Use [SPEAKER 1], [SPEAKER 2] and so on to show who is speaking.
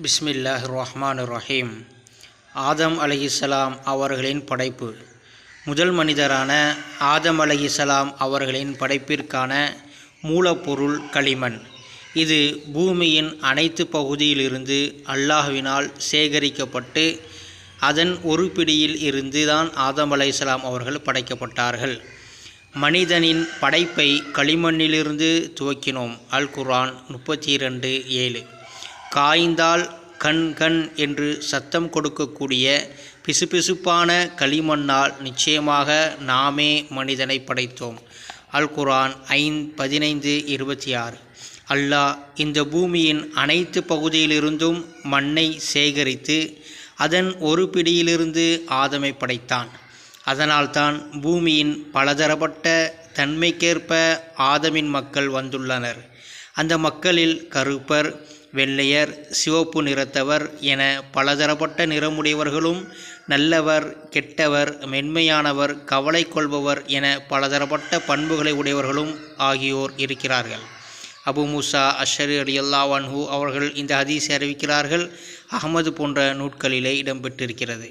[SPEAKER 1] பிஸ்மில்லாஹிர் ரஹ்மானிர் ரஹீம். ஆதம் அலைஹிஸ்ஸலாம் அவர்களின் படைப்பு. முதல் மனிதரான ஆதம் அலைஹிஸ்ஸலாம் அவர்களின் படைப்பிற்கான மூலப்பொருள் களிமண். இது பூமியின் அனைத்து பகுதியிலிருந்து அல்லாஹ்வினால் சேகரிக்கப்பட்டு அதன் ஒரு பிடியில் இருந்து தான் ஆதம் அலைஹிஸ்ஸலாம் அவர்கள் படைக்கப்பட்டார்கள். மனிதனின் படைப்பை களிமண்ணிலிருந்து துவக்கினோம். அல் குர்ஆன் 32:7. காய்ந்தால் கண் கண் என்று சத்தம் கொடுக்கக்கூடிய பிசுபிசுப்பான களிமண்ணால் நிச்சயமாக நாமே மனிதனை படைத்தோம். அல் குர்ஆன் 15:26. அல்லாஹ் இந்த பூமியின் அனைத்து பகுதியிலிருந்தும் மண்ணை சேகரித்து அதன் ஒரு பிடியிலிருந்து ஆதமை படைத்தான். அதனால்தான் பூமியின் பலதரப்பட்ட தன்மைக்கேற்ப ஆதமின் மக்கள் வந்துள்ளனர். அந்த மக்களில் கருப்பர், வெள்ளையர், சிவப்பு நிறத்தவர் என பலதரப்பட்ட நிறமுடையவர்களும், நல்லவர், கெட்டவர், மென்மையானவர், கவலை கொள்பவர் என பலதரப்பட்ட பண்புகளை உடையவர்களும் ஆகியோர் இருக்கிறார்கள். அபு மூசா அஷ்அரி ரலியல்லாஹு அன்ஹு அவர்கள் இந்த ஹதீஸை அறிவிக்கிறார்கள். அஹ்மது போன்ற நூட்களிலே இடம்பெற்றிருக்கிறது.